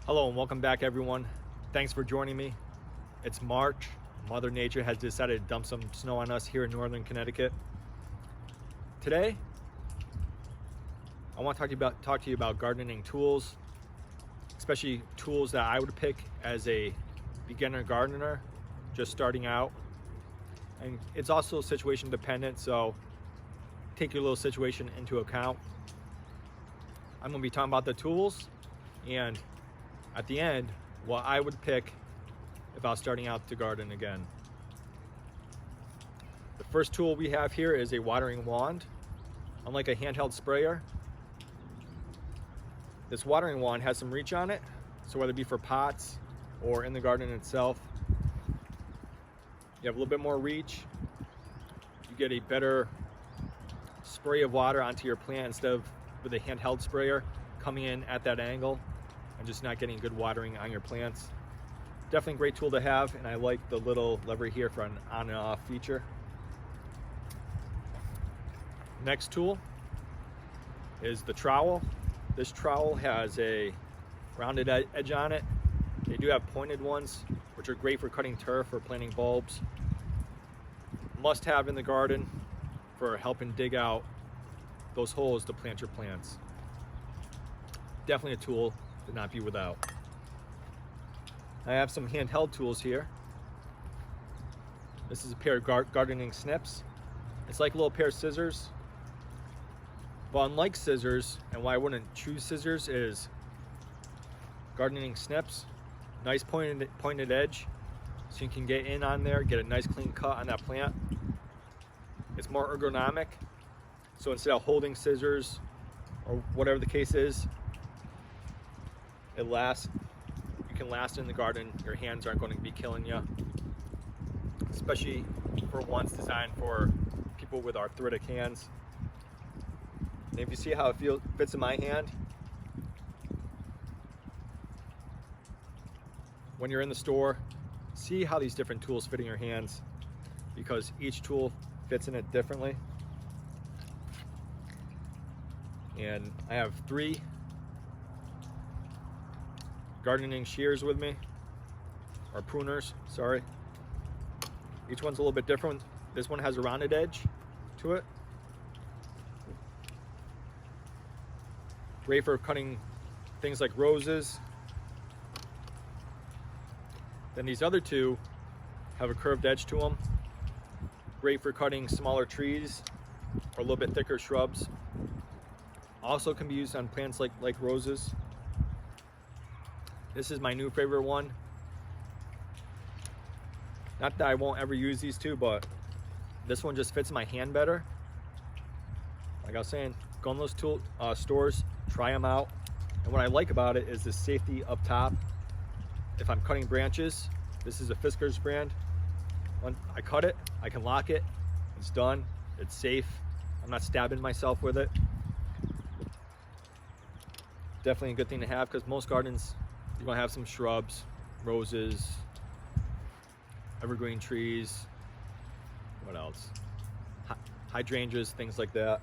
Hello and welcome back, everyone. Thanks for joining me. It's March. Mother Nature has decided to dump some snow on us here in northern Connecticut. Today, I want to talk to you about gardening tools, especially tools that I would pick as a beginner gardener just starting out. And it's also situation dependent, so take your little situation into account. I'm going to be talking about the tools and at the end, what I would pick if I was starting out to garden again. The first tool we have here is a watering wand. Unlike a handheld sprayer, this watering wand has some reach on it, so whether it be for pots or in the garden itself, you have a little bit more reach. You get a better spray of water onto your plant instead of with a handheld sprayer coming in at that angle and just not getting good watering on your plants. Definitely a great tool to have, and I like the little lever here for an on and off feature. Next tool is the trowel. This trowel has a rounded edge on it. They do have pointed ones, which are great for cutting turf or planting bulbs. Must have in the garden for helping dig out those holes to plant your plants. Definitely a tool to not be without. I have some handheld tools here. This is a pair of gardening snips. It's like a little pair of scissors, but unlike scissors, and why I wouldn't choose scissors, is gardening snips. Nice pointed edge, so you can get in on there, get a nice clean cut on that plant. It's more ergonomic, so instead of holding scissors or whatever the case is, it lasts. You can last in the garden. Your hands aren't going to be killing you, especially for ones designed for people with arthritic hands. And if you see how it fits in my hand, when you're in the store, see how these different tools fit in your hands, because each tool fits in it differently. And I have 3 gardening shears with me, or pruners, sorry. Each one's a little bit different. This one has a rounded edge to it. Great for cutting things like roses. Then these other 2 have a curved edge to them. Great for cutting smaller trees or a little bit thicker shrubs. Also can be used on plants like roses. This is my new favorite one. Not that I won't ever use these 2, but this one just fits my hand better. Like I was saying, go in those stores, try them out. And what I like about it is the safety up top. If I'm cutting branches, this is a Fisker's brand. When I cut it, I can lock it. It's done. It's safe. I'm not stabbing myself with it. Definitely a good thing to have, because most gardens, you're going to have some shrubs, roses, evergreen trees, what else? Hydrangeas, things like that.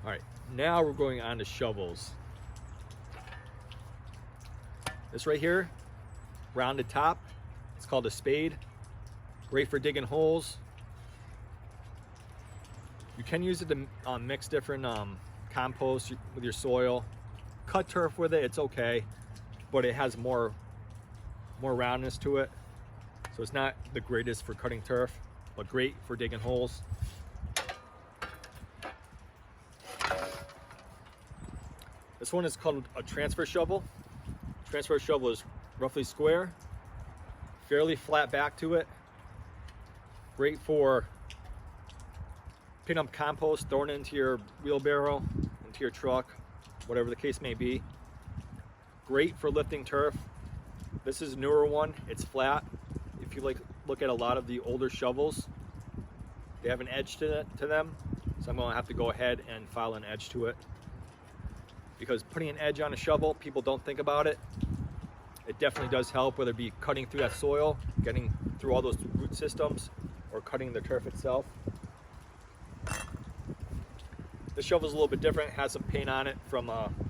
All right, now we're going on to shovels. This right here, rounded top, it's called a Spade. Great for digging holes. You can use it to mix different compost with your soil. Cut turf with it, it's okay, but it has more roundness to it, so it's not the greatest for cutting turf, but great for digging holes. This one is called a transfer shovel. Transfer shovel is roughly square, fairly flat back to it. Great for picking up compost, throwing it into your wheelbarrow, into your truck, whatever the case may be. Great for lifting turf. This is a newer one. It's flat. If you look at a lot of the older shovels, they have an edge to them, so I'm going to have to go ahead and file an edge to it, because putting an edge on a shovel, people don't think about it. It definitely does help, whether it be cutting through that soil, getting through all those root systems, or cutting the turf itself. This shovel's a little bit different, has some paint on it from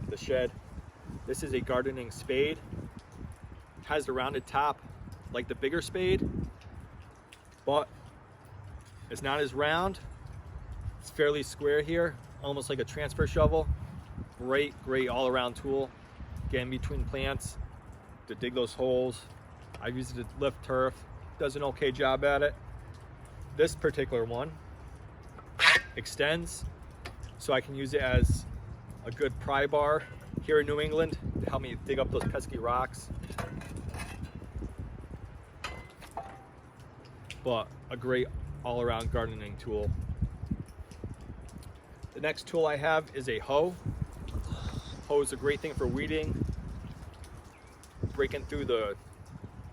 the shed. This is a gardening spade. Has the rounded top like the bigger spade, but it's not as round. It's fairly square here, almost like a transfer shovel. Great all-around tool. Get in between plants to dig those holes. I've used it to lift turf. Does an okay job at it. This particular one extends, so I can use it as a good pry bar here in New England to help me dig up those pesky rocks. But a great all-around gardening tool. The next tool I have is a hoe. Hoe is a great thing for weeding, breaking through the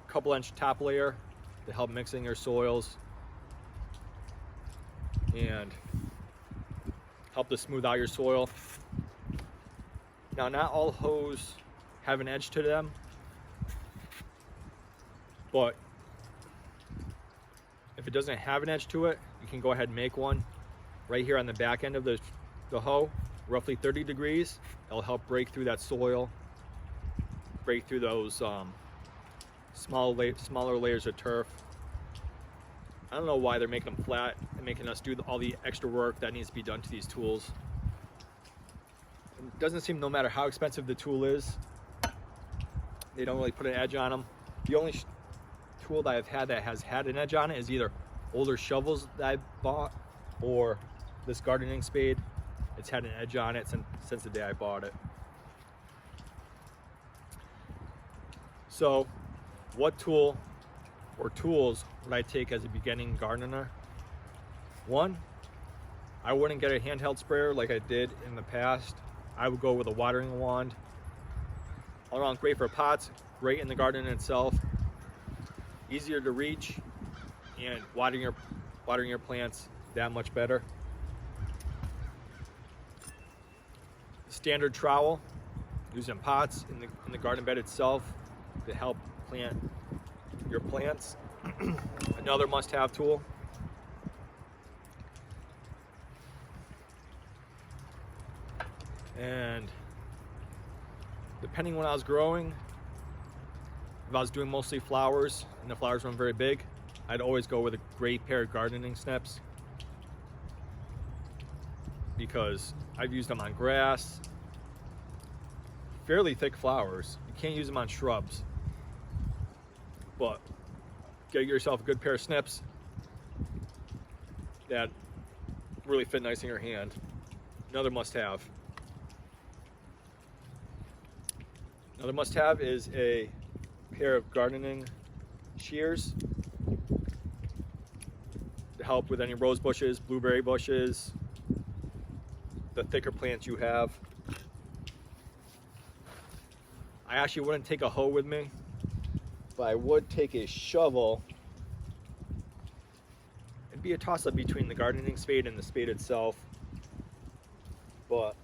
couple-inch top layer to help mixing your soils and help to smooth out your soil. Now, not all hoes have an edge to them, but if it doesn't have an edge to it, you can go ahead and make one right here on the back end of the hoe, roughly 30 degrees. It'll help break through that soil, break through those smaller layers of turf. I don't know why they're making them flat and making us do all the extra work that needs to be done to these tools. It doesn't seem, no matter how expensive the tool is, they don't really put an edge on them. The only tool that I've had that has had an edge on it is either older shovels that I bought or this gardening spade. It's had an edge on it since the day I bought it. So what tool or tools would I take as a beginning gardener? One, I wouldn't get a handheld sprayer like I did in the past. I would go with a watering wand. All around great for pots, great in the garden itself. Easier to reach, and watering your plants that much better. Standard trowel, used in pots in the garden bed itself to help plant your plants. Another must-have tool. And depending when I was growing, if I was doing mostly flowers and the flowers weren't very big, I'd always go with a great pair of gardening snips, because I've used them on grass, fairly thick flowers. You can't use them on shrubs, but get yourself a good pair of snips that really fit nice in your hand. Another must-have. Another must-have is a pair of gardening shears to help with any rose bushes, blueberry bushes, the thicker plants you have. I actually wouldn't take a hoe with me, but I would take a shovel. It'd be a toss-up between the gardening spade and the spade itself, but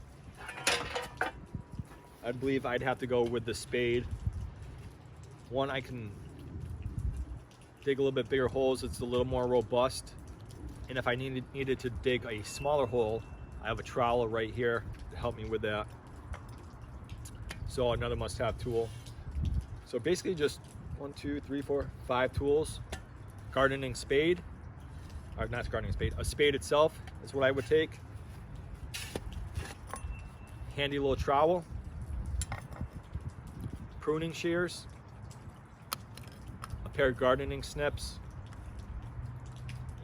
I believe I'd have to go with the spade. One, I can dig a little bit bigger holes. It's a little more robust. And if I needed to dig a smaller hole, I have a trowel right here to help me with that. So another must-have tool. So basically just 1, 2, 3, 4, 5 tools. Gardening spade, or not gardening spade, a spade itself is what I would take. Handy little trowel. Pruning shears. A pair of gardening snips.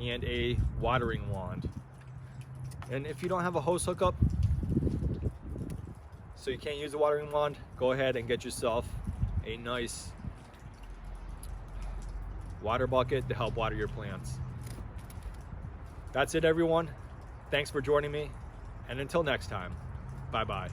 And a watering wand. And if you don't have a hose hookup, so you can't use a watering wand, go ahead and get yourself a nice water bucket to help water your plants. That's it, everyone. Thanks for joining me, and until next time, bye-bye.